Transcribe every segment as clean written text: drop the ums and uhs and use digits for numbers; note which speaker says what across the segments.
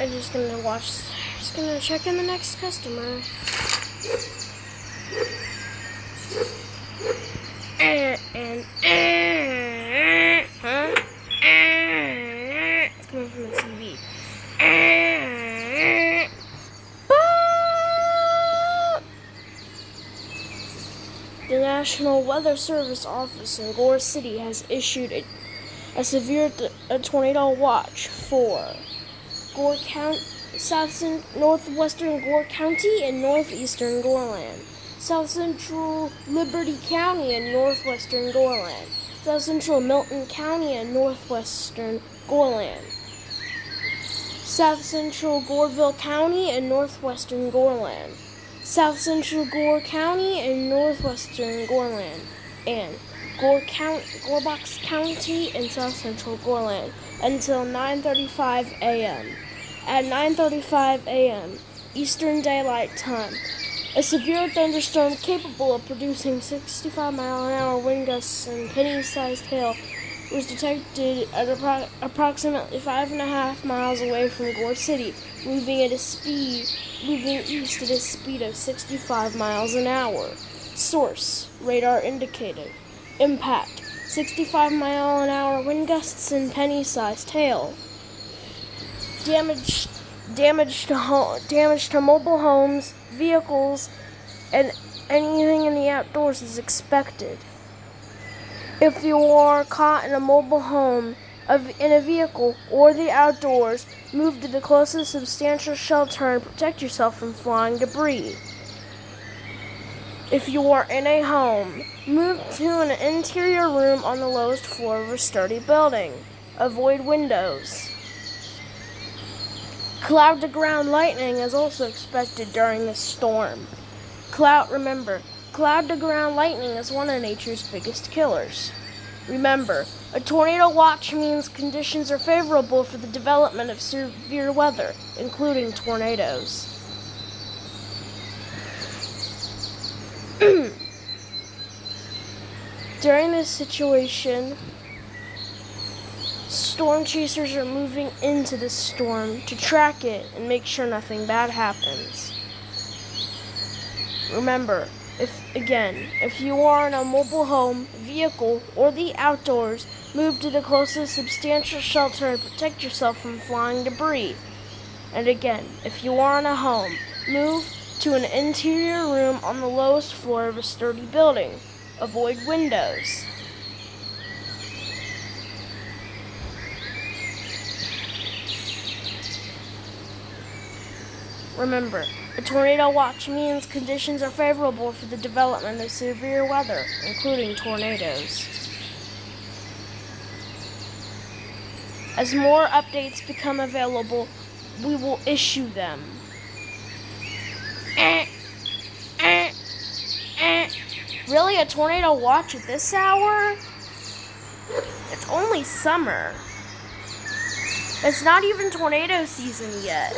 Speaker 1: I'm just gonna check in the next customer. Huh? It's coming from the TV. The National Weather Service office in Gore City has issued a severe tornado watch for Gore County, northwestern Gore County and northeastern Goreland, south central Liberty County and northwestern Goreland, south central Milton County and northwestern Goreland, south central Goreville County and northwestern Goreland, south central Gore County and northwestern Goreland, and Gorebox County and south central Goreland until 9:35 a.m. At 9:35 a.m. Eastern Daylight Time, a severe thunderstorm capable of producing 65-mile-an-hour wind gusts and penny-sized hail was detected at approximately 5.5 miles away from Gore City, moving east at a speed of 65 miles an hour. Source: radar indicated. Impact: 65-mile-an-hour wind gusts and penny-sized hail. Damage to mobile homes, vehicles, and anything in the outdoors is expected. If you are caught in a mobile home, in a vehicle, or the outdoors, move to the closest substantial shelter and protect yourself from flying debris. If you are in a home, move to an interior room on the lowest floor of a sturdy building. Avoid windows. Cloud-to-ground lightning is also expected during this storm. Cloud-to-ground lightning is one of nature's biggest killers. Remember, a tornado watch means conditions are favorable for the development of severe weather, including tornadoes. During this situation, storm chasers are moving into the storm to track it and make sure nothing bad happens. Remember, if you are in a mobile home, vehicle, or the outdoors, move to the closest substantial shelter and protect yourself from flying debris. And again, if you are in a home, move to an interior room on the lowest floor of a sturdy building. Avoid windows. Remember, a tornado watch means conditions are favorable for the development of severe weather, including tornadoes. As more updates become available, we will issue them. Really, a tornado watch at this hour? It's only summer. It's not even tornado season yet.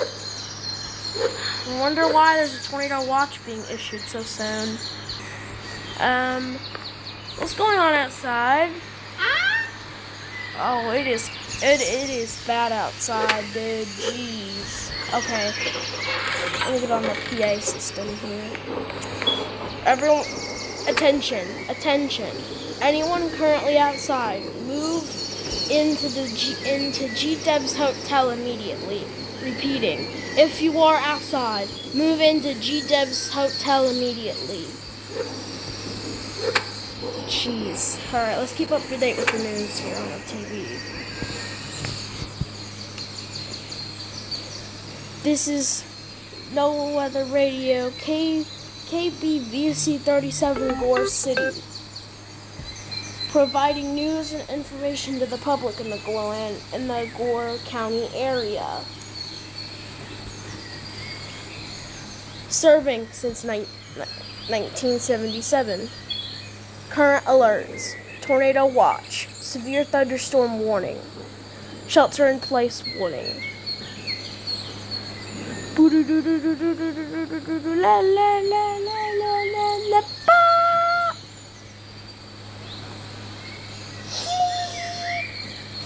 Speaker 1: I wonder why there's a tornado watch being issued so soon. What's going on outside? Oh, it is bad outside, dude. Jeez. Okay. Let me get on the PA system here. Everyone, attention. Anyone currently outside, move into GDev's hotel immediately. Repeating, if you are outside, move into GDev's hotel immediately. Jeez. Alright, let's keep up to date with the news here on the TV. This is NOAA Weather Radio, KBVC 37 Gore City, providing news and information to the public in the Gore County area. Serving since 1977. Current alerts: tornado watch, severe thunderstorm warning, shelter in place warning.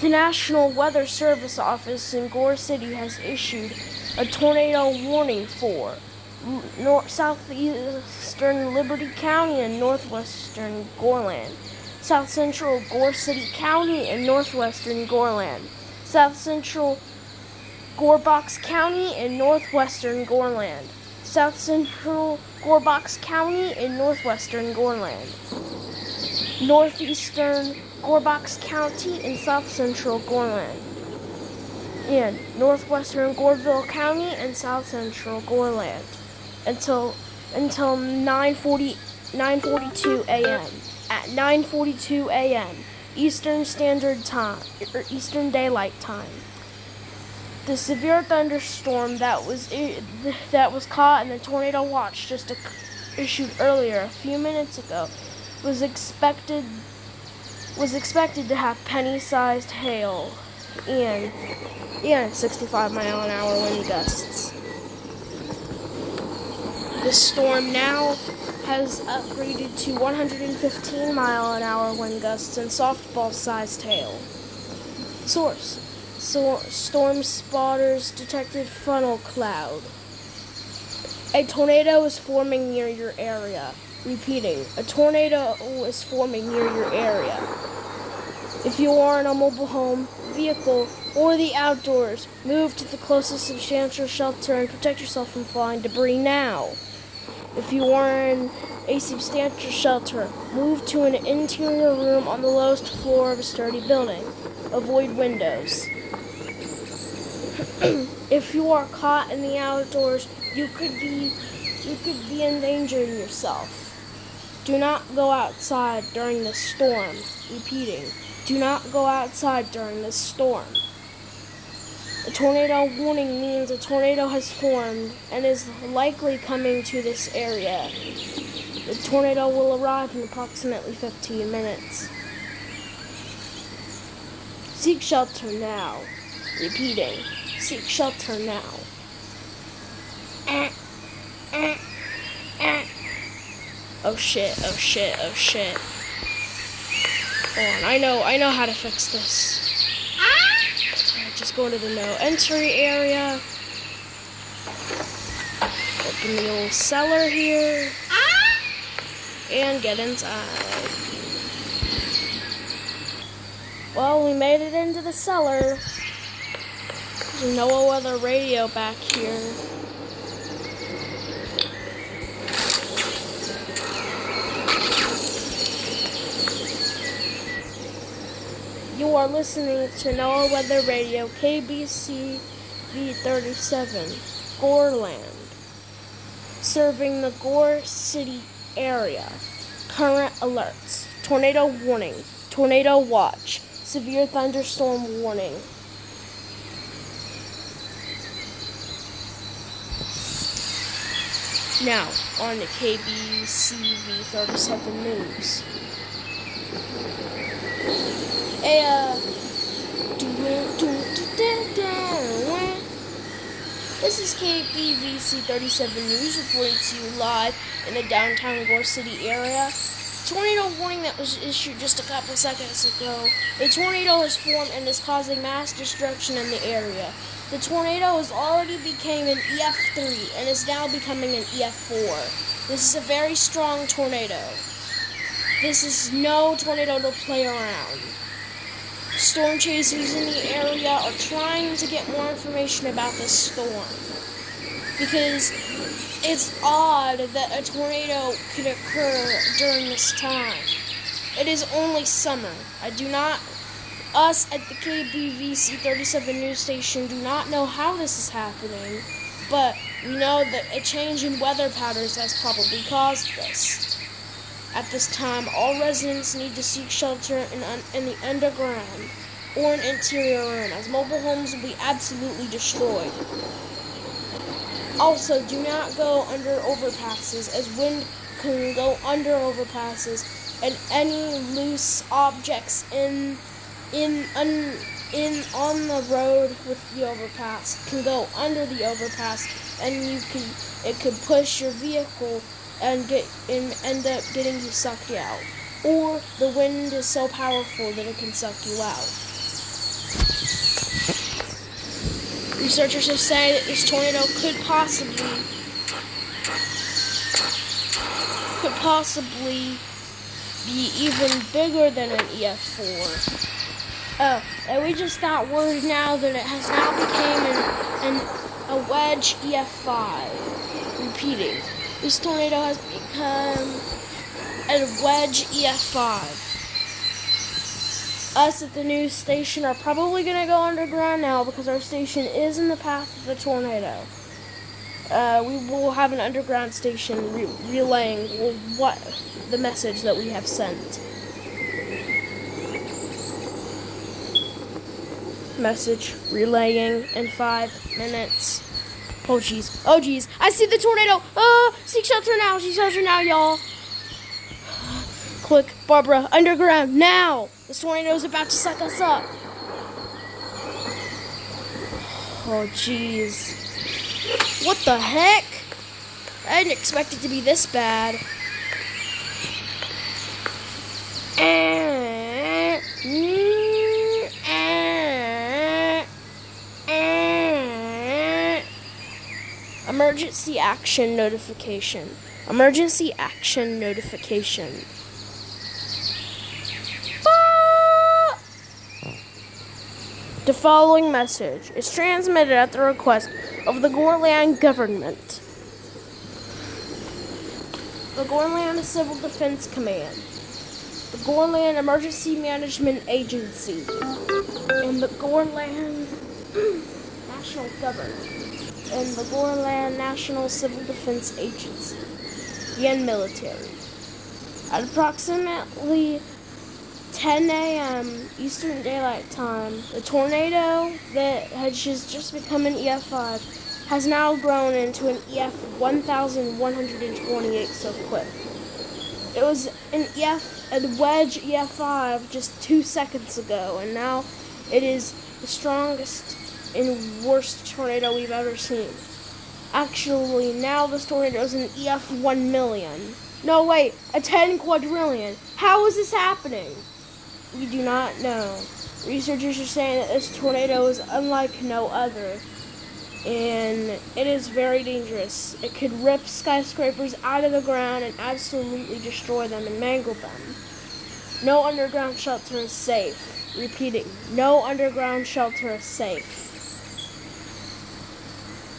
Speaker 1: The National Weather Service Office in Gore City has issued a tornado warning for southeastern Liberty County and northwestern Goreland, south central Gore City County and northwestern Goreland, south central Gorebox County and northwestern Goreland, south central Gorebox County and northwestern Goreland, northeastern Gorebox County and south central Goreland, and northwestern Goreville County and south central Goreland until 9:42 a.m. At 9:42 a.m. Eastern Standard Time or Eastern Daylight Time. The severe thunderstorm that was caught in the tornado watch just issued earlier a few minutes ago was expected to have penny-sized hail and 65-mile-an-hour wind gusts. The storm now has upgraded to 115-mile-an-hour wind gusts and softball-sized hail. Source: storm spotters detected funnel cloud. A tornado is forming near your area. Repeating, a tornado is forming near your area. If you are in a mobile home, vehicle, or the outdoors, move to the closest substantial shelter and protect yourself from flying debris now. If you are in a substantial shelter, move to an interior room on the lowest floor of a sturdy building. Avoid windows. If you are caught in the outdoors, you could be endangering yourself. Do not go outside during this storm. Repeating, do not go outside during this storm. A tornado warning means a tornado has formed and is likely coming to this area. The tornado will arrive in approximately 15 minutes. Seek shelter now. Repeating, seek shelter now. Oh shit. Hold on, I know how to fix this. Just go into the no entry area. Open the old cellar here. And get inside. Well, we made it into the cellar. There's no other radio back here. You are listening to NOAA Weather Radio, KBC V37, Goreland, serving the Gore City area. Current alerts: tornado warning, tornado watch, severe thunderstorm warning. Now, on to KBC V37 News. This is KBVC 37 News reporting to you live in the downtown Gore City area. Tornado warning that was issued just a couple seconds ago. A tornado has formed and is causing mass destruction in the area. The tornado has already become an EF3 and is now becoming an EF4. This is a very strong tornado. This is no tornado to play around. Storm chasers in the area are trying to get more information about this storm because it's odd that a tornado could occur during this time. It is only summer. Us at the KBVC 37 news station do not know how this is happening, but we know that a change in weather patterns has probably caused this. At this time, all residents need to seek shelter in the underground or an interior room, as mobile homes will be absolutely destroyed. Also, do not go under overpasses, as wind can go under overpasses, and any loose objects on the road with the overpass can go under the overpass, and it could push your vehicle and end up getting you sucked out. Or the wind is so powerful that it can suck you out. Researchers have said that this tornado could possibly be even bigger than an EF4. Oh, and we just got word now that it has now become a wedge EF5. Repeating, this tornado has become a wedge EF5. Us at the news station are probably going to go underground now because our station is in the path of the tornado. We will have an underground station relaying what the message that we have sent. Message relaying in 5 minutes. Oh jeez, I see the tornado. Seek shelter now, y'all. Quick, Barbara, underground now. The tornado is about to suck us up. Oh jeez. What the heck? I didn't expect it to be this bad. Emergency action notification. Emergency action notification. The following message is transmitted at the request of the Gorland government. The Gorland Civil Defense Command, the Gorland Emergency Management Agency, and the Gorland National Government, and the Gorland National Civil Defense Agency, and military. At approximately 10 a.m. Eastern Daylight Time, the tornado that had just become an EF5 has now grown into an EF 1128 so quick. It was a wedge EF5 just 2 seconds ago, and now it is the strongest and worst tornado we've ever seen. Actually, now this tornado is an EF 1 million. No, wait, a 10 quadrillion. How is this happening? We do not know. Researchers are saying that this tornado is unlike no other, and it is very dangerous. It could rip skyscrapers out of the ground and absolutely destroy them and mangle them. No underground shelter is safe. Repeating, no underground shelter is safe.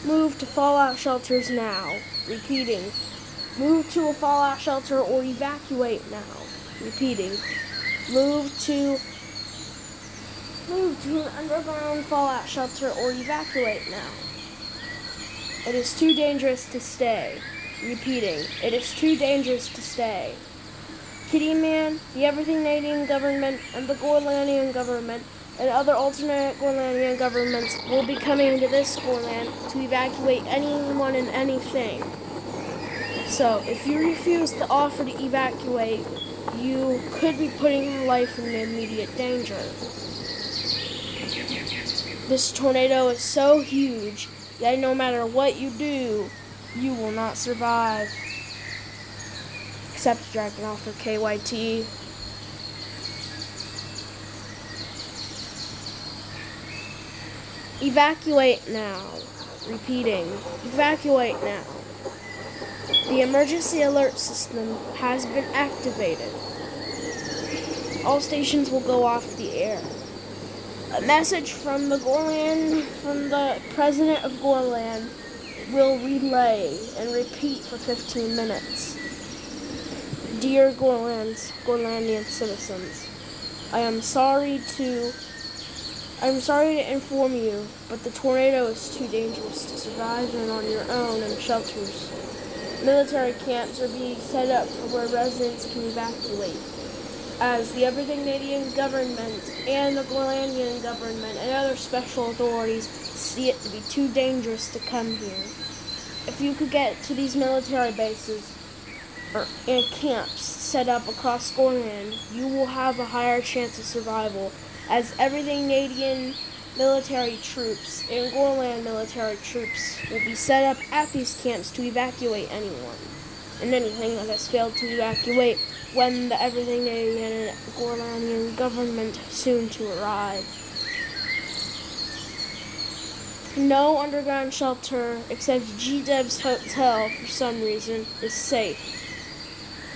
Speaker 1: Move to fallout shelters now. Repeating, move to a fallout shelter or evacuate now. Repeating, move to an underground fallout shelter or evacuate now. It is too dangerous to stay. Repeating, it is too dangerous to stay. Kitty Man, the Everything Canadian government, and the Gorlandian government, and other alternate Gorlandian governments will be coming into this Gorland to evacuate anyone and anything. So, if you refuse to offer to evacuate, you could be putting your life in immediate danger. This tornado is so huge that no matter what you do, you will not survive. Except dragging off for KYT. Evacuate now. Repeating, evacuate now. The emergency alert system has been activated. All stations will go off the air. A message from the president of Gorland will relay and repeat for 15 minutes. Dear Gorlandian citizens, I am sorry to inform you, but the tornado is too dangerous to survive on your own in shelters. Military camps are being set up for where residents can evacuate, as the Everything Canadian government and the Gorlandian government and other special authorities see it to be too dangerous to come here. If you could get to these military bases and camps set up across Gorland, you will have a higher chance of survival, as Everything Canadian military troops and Gorland military troops will be set up at these camps to evacuate anyone and anything that has failed to evacuate when the Everything Canadian and Gorlandian government soon to arrive. No underground shelter except GDev's hotel for some reason is safe.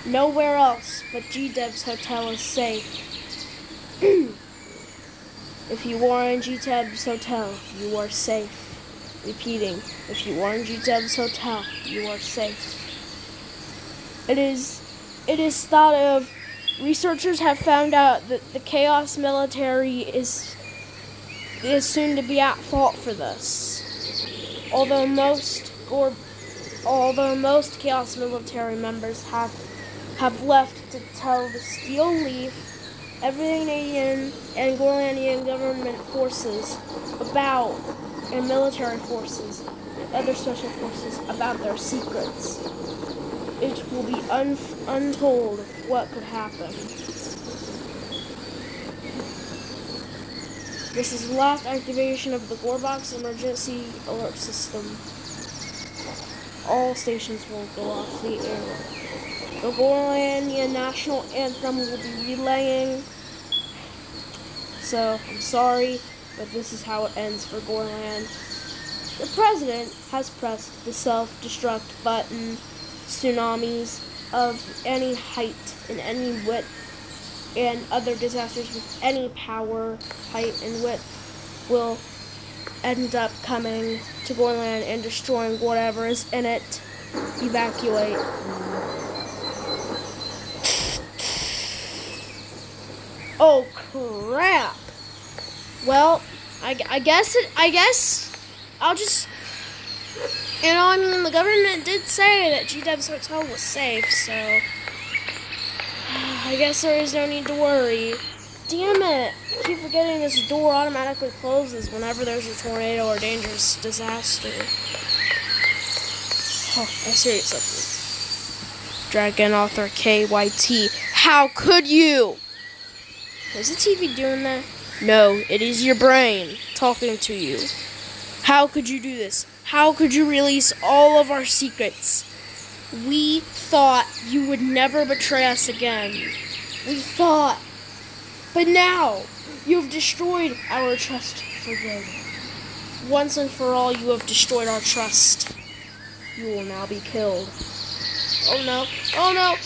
Speaker 1: Nowhere else but GDev's hotel is safe. If you are in GDev's hotel, you are safe. Repeating, if you are in GDev's hotel, you are safe. It is thought of. Researchers have found out that the Chaos military is soon to be at fault for this. Although most Chaos military members have left to tell the Steel Leaf, every Canadian and Groenlandian government forces and military forces and other special forces about their secrets. It will be untold what could happen. This is the last activation of the Gorebox emergency alert system. All stations will go off the air. The Groenlandian national anthem will be relaying. So, I'm sorry, but this is how it ends for Groenland. The president has pressed the self-destruct button. Tsunamis of any height and any width, and other disasters with any power, height, and width will end up coming to Groenland and destroying whatever is in it. Evacuate. Oh crap! Well, I guess I'll just. I mean, the government did say that GDev's hotel was safe, so I guess there is no need to worry. Damn it! I keep forgetting this door automatically closes whenever there's a tornado or dangerous disaster. Oh, I see something. Dragon Author KYT. How could you? Is the TV doing that? No, it is your brain talking to you. How could you do this? How could you release all of our secrets? We thought you would never betray us again. We thought. But now, you have destroyed our trust for good. Once and for all, you have destroyed our trust. You will now be killed. Oh no. Oh no.